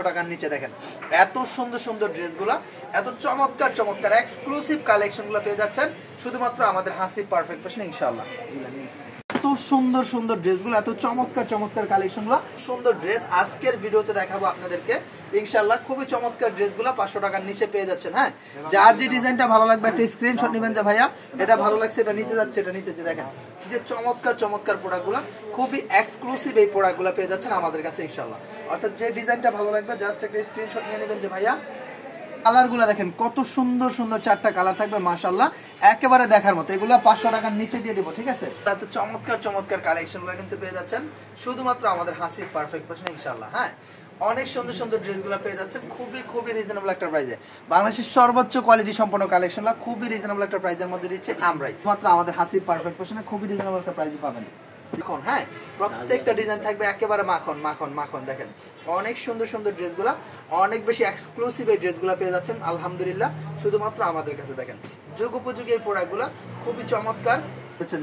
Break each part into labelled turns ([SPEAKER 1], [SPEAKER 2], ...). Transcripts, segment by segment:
[SPEAKER 1] টাকার নিচে দেখেন এত সুন্দর সুন্দর ড্রেসগুলো, এত চমৎকার চমৎকার এক্সক্লুসিভ কালেকশনগুলো পেয়ে যাচ্ছেন শুধুমাত্র আমাদের হাসিব পারফেক্ট ফ্যাশনে ইনশাআল্লাহ। এত সুন্দর সুন্দর ড্রেসগুলো, এত চমৎকার চমৎকার কালেকশনগুলো, সুন্দর ড্রেস আজকের ভিডিওতে দেখাবো আপনাদেরকে ইনশাআল্লাহ। খুবই চমৎকার ড্রেসগুলো 500 টাকার নিচে পেয়ে যাচ্ছেন। হ্যাঁ, যার যে ডিজাইনটা ভালো লাগবে একটা স্ক্রিনশট নেবেন যে ভাইয়া এটা ভালো লাগছে, এটা নিতে যাচ্ছে, এটা নিতে যাচ্ছে। দেখেন যে চমৎকার চমৎকার প্রোডাক্টগুলো, খুবই এক্সক্লুসিভ এই প্রোডাক্টগুলো পেয়ে যাচ্ছেন আমাদের কাছে ইনশাআল্লাহ। অর্থাৎ যে ডিজাইনটা ভালো লাগবে জাস্ট একটা স্ক্রিনশট নিয়ে নেবেন যে ভাইয়া। কালারগুলো দেখেন কত সুন্দর সুন্দর, 4টা কালার থাকবে মাশাআল্লাহ, একেবারে দেখার মতো। এগুলো 500 টাকার নিচে দিয়ে দিব, ঠিক আছে? তাতে চমৎকার চমৎকার কালেকশনগুলো কিন্তু পেয়ে যাচ্ছেন শুধুমাত্র আমাদের হাসিব পারফেক্ট ফ্যাশনে ইনশাআল্লাহ। হ্যাঁ, অনেক সুন্দর সুন্দর ড্রেসগুলো পেয়ে যাচ্ছেন খুবই খুবই রিজনেবল একটা প্রাইসে। বাংলাদেশের সর্বোচ্চ কোয়ালিটি সম্পন্ন কালেকশনগুলো খুবই রিজনেবল একটা প্রাইসের মধ্যে দিচ্ছি আমরাই, মাত্র আমাদের হাসিব পারফেক্ট ফ্যাশনে খুবই রিজনেবল একটা প্রাইসে পাবেন। এখন হ্যাঁ, প্রত্যেকটা ডিজাইন থাকবে একেবারে মাখন মাখন মাখন। দেখেন অনেক সুন্দর সুন্দর ড্রেসগুলো, অনেক বেশি এক্সক্লুসিভ এই ড্রেসগুলো পেয়ে যাচ্ছেন আলহামদুলিল্লাহ শুধুমাত্র আমাদের কাছে। দেখেন যুগ উপযোগী এই প্রোডাক্টগুলো খুবই চমৎকার,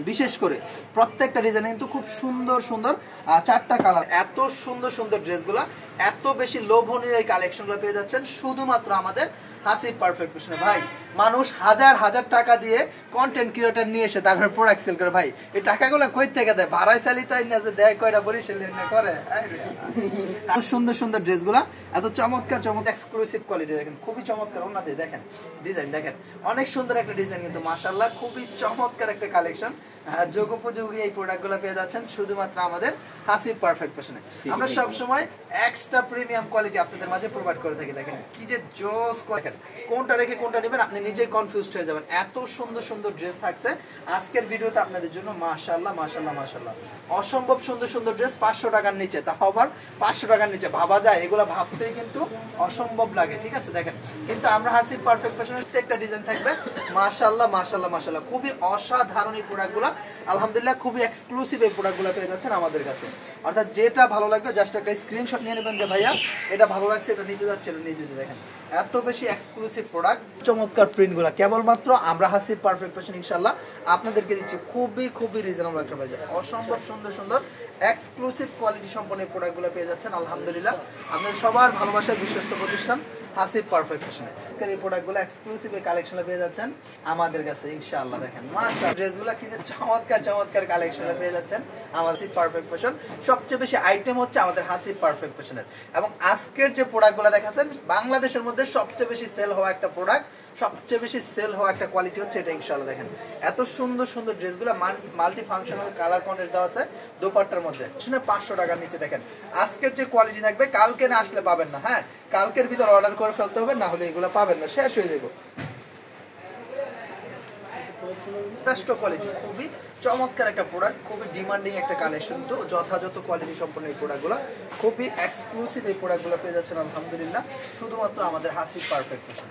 [SPEAKER 1] বিশেষ করে প্রত্যেকটা ডিজাইন কিন্তু খুব সুন্দর সুন্দর, 4টা কালার। এত সুন্দর সুন্দর ড্রেসগুলো, এত বেশি লোভনীয় এই কালেকশনগুলো পেয়ে যাচ্ছেন শুধুমাত্র আমাদের হাসিব পারফেক্ট ফ্যাশনে। ভাই মানুষ হাজার হাজার টাকা দিয়ে কন্টেন্ট ক্রিয়েটর নিয়ে এসে তারপরে প্রোডাক্ট সেল করে, ভাই এই টাকাগুলো কই থেকে দেয়? ভাড়ায় চালিত না যে দেয় কয়টা বরিশাল না করে। এত সুন্দর সুন্দর ড্রেসগুলো, এত চমৎকার চমৎকার এক্সক্লুসিভ কোয়ালিটি। দেখেন খুবই চমৎকার ওনাদের, দেখেন ডিজাইন দেখেন অনেক সুন্দর একটা ডিজাইন কিন্তু মাশাআল্লাহ, খুবই চমৎকার একটা কালেকশন। যোগ উপযোগী এই প্রোডাক্টগুলো পেয়ে যাচ্ছেন শুধুমাত্র আমাদের হাসিব পারফেক্ট ফ্যাশনে। আমরা সব সময় এক্সট্রা প্রিমিয়াম কোয়ালিটি আপনাদের মাঝে প্রোভাইড করে থাকি। দেখেন কি যে জোস, দেখেন কোনটা রেখে কোনটা নেবেন আপনি নিজেই কনফিউজড হয়ে যাবেন। এত সুন্দর সুন্দর ড্রেস থাকছে আজকের ভিডিওতে আপনাদের জন্য মাশাআল্লাহ মাশাআল্লাহ মাশাআল্লাহ। অসম্ভব সুন্দর সুন্দর ড্রেস 500 টাকার নিচে, তা আবার 500 টাকার নিচে ভাবা যায়? এগুলো ভাবতেই কিন্তু অসম্ভব লাগে, ঠিক আছে? দেখেন কিন্তু আমরা হাসিব পারফেক্ট ফ্যাশনের একটা ডিজাইন থাকবে মাশাআল্লাহ মাশাআল্লাহ মাশাআল্লাহ, খুবই অসাধারণ এই প্রোডাক্টগুলো আলহামদুলিল্লাহ, খুবই এক্সক্লুসিভ এই প্রোডাক্টগুলো পেয়ে যাচ্ছেন আমাদের কাছে। অর্থাৎ যেটা ভালো লাগবে জাস্ট একটা স্ক্রিনশট নিয়ে নেবেন যে ভাইয়া এটা ভালো লাগছে, এটা নিতে যাচ্ছে, এটা নিতে যাচ্ছে। দেখেন এত বেশি এক্সক্লুসিভ প্রোডাক্ট, চমৎকার প্রিন্টগুলো কেবলমাত্র আমরা হাসিব পারফেক্ট ফ্যাশন ইনশাআল্লাহ আপনাদেরকে দিচ্ছি খুবই খুবই রিজনেবল একটা প্রাইসে। অসম্ভব সুন্দর সুন্দর এক্সক্লুসিভ কোয়ালিটি সম্পন্ন এই প্রোডাক্টগুলো পেয়ে যাচ্ছেন আলহামদুলিল্লাহ। আপনাদের সবার ভালোবাসার বিশ্বস্ত প্রতিষ্ঠান হাসিব পারফেক্ট ফ্যাশনে এই প্রোডাক্টগুলো এক্সক্লুসিভ এই কালেকশনে পেয়ে যাচ্ছেন আমাদের কাছে ইনশাআল্লাহ। দেখেন মাশাআল্লাহ ড্রেসগুলো কি চমৎকার চমৎকার কালেকশনে পেয়ে যাচ্ছেন আমাদের হাসিব পারফেক্ট ফ্যাশন। সবচেয়ে বেশি আইটেম হচ্ছে আমাদের হাসিব পারফেক্ট ফ্যাশনের, এবং আজকের যে প্রোডাক্টগুলো দেখাচ্ছেন বাংলাদেশের মধ্যে সবচেয়ে বেশি সেল হওয়া একটা প্রোডাক্ট, সবচেয়ে বেশি সেল হওয়া একটা কোয়ালিটি হচ্ছে এটা ইনশাআল্লাহ। দেখেন এত সুন্দর সুন্দর ড্রেসগুলো মাল্টি ফাংশনাল কালার কন্ট্রাস্ট দেওয়া আছে দোপাট্টার মধ্যে, শুনে 500 টাকার নিচে। দেখেন আজকের যে কোয়ালিটি থাকবে কালকে না আসলে পাবেন না। হ্যাঁ, কালকের ভিতর অর্ডার করে ফেলতে হবে, না হলে এগুলো পাবেন না, শেষ হয়ে যাবে। কোয়ালিটি খুবই চমৎকার একটা প্রোডাক্ট, খুবই ডিমান্ডিং একটা কালেকশন। তো যথাযথ কোয়ালিটি সম্পন্ন এই প্রোডাক্টগুলো, খুবই এক্সক্লুসিভ এই প্রোডাক্টগুলো পেয়ে যাচ্ছেন আলহামদুলিল্লাহ শুধুমাত্র আমাদের হাসিব পারফেক্ট ফ্যাশন।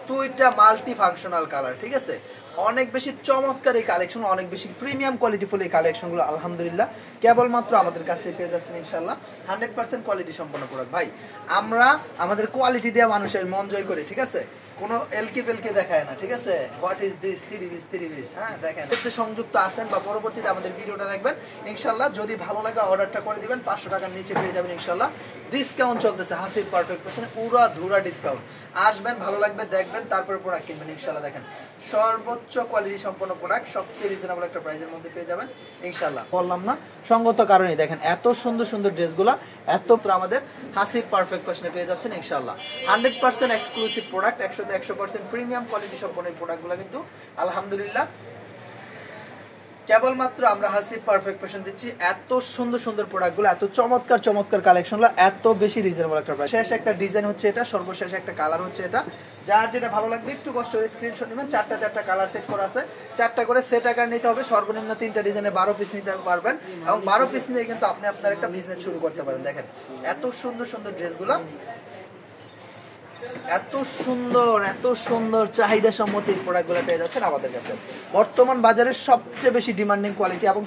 [SPEAKER 1] দুইটা মাল্টি ফাংশনাল কালার, ঠিক আছে? অনেক বেশি চমৎকার এই কালেকশন, অনেক বেশি প্রিমিয়াম কোয়ালিটিফুল এই কালেকশনগুলো আলহামদুলিল্লাহ কেবলমাত্র আমাদের কাছে পেয়ে যাচ্ছেন ইনশাআল্লাহ 100% কোয়ালিটি সম্পন্ন প্রোডাক্ট। ভাই আমরা আমাদের কোয়ালিটি দিয়ে মানুষের মন জয় করি, ঠিক আছে? কোনো এলকি বেলকে দেখায় না, ঠিক আছে? What is this 3 piece. হ্যাঁ দেখেন সংযুক্ত আছেন বা পরবর্তীতে আমাদের ভিডিওটা দেখবেন ইনশাআল্লাহ, যদি ভালো লাগে অর্ডারটা করে দিবেন, 500 টাকার নিচে পেয়ে যাবেন ইনশাআল্লাহ। ডিসকাউন্ট চলতেছে হাসিব পারফেক্ট ফ্যাশনে, পুরো ধুরা ডিসকাউন্ট। আসবেন, ভালো লাগবে, দেখবেন, তারপরে প্রোডাক্ট কিনবেন ইনশাআল্লাহ। দেখেন সর্বোচ্চ কোয়ালিটি সম্পন্ন প্রোডাক্ট সবচেয়ে রিজনেবল একটা প্রাইসের মধ্যে পেয়ে যাবেন ইনশাআল্লাহ। বললাম না সঙ্গত কারণেই দেখেন এত সুন্দর সুন্দর ড্রেসগুলো এত আমাদের হাসিব পারফেক্ট ফ্যাশনে পেয়ে যাচ্ছেন ইনশাআল্লাহ। 100% এক্সক্লুসিভ প্রোডাক্ট, 100% প্রিমিয়াম কোয়ালিটি সম্পন্ন এই প্রোডাক্টগুলো কিন্তু আলহামদুলিল্লাহ কেবলমাত্র আমরা হাসিব পারফেক্ট ফ্যাশন দিচ্ছি। এত সুন্দর সুন্দর প্রোডাক্টগুলো, এত চমৎকার চমৎকার কালেকশনগুলো, এত বেশি রিজনেবল একটা প্রাইস। শেষ একটা ডিজাইন হচ্ছে এটা, সর্বশেষ একটা কালার হচ্ছে এটা। যার যেটা ভালো লাগবে একটু কষ্ট করে স্ক্রিনশট নেবেন। 4টা কালার সেট করা আছে, 4টা করে সেট আকার নিতে হবে। সর্বনিম্ন 3টা ডিজাইনে 12 পিস নিতে পারবেন, এবং 12 পিস নিয়ে কিন্তু আপনি আপনার একটা বিজনেস শুরু করতে পারেন। দেখেন এত সুন্দর সুন্দর ড্রেসগুলো, এত সুন্দর চাহিদা সম্মত এই প্রোডাক্টগুলো পেয়ে যাচ্ছেন আমাদের কাছে। বর্তমান বাজারে সবচেয়ে বেশি ডিমান্ডিং কোয়ালিটি এবং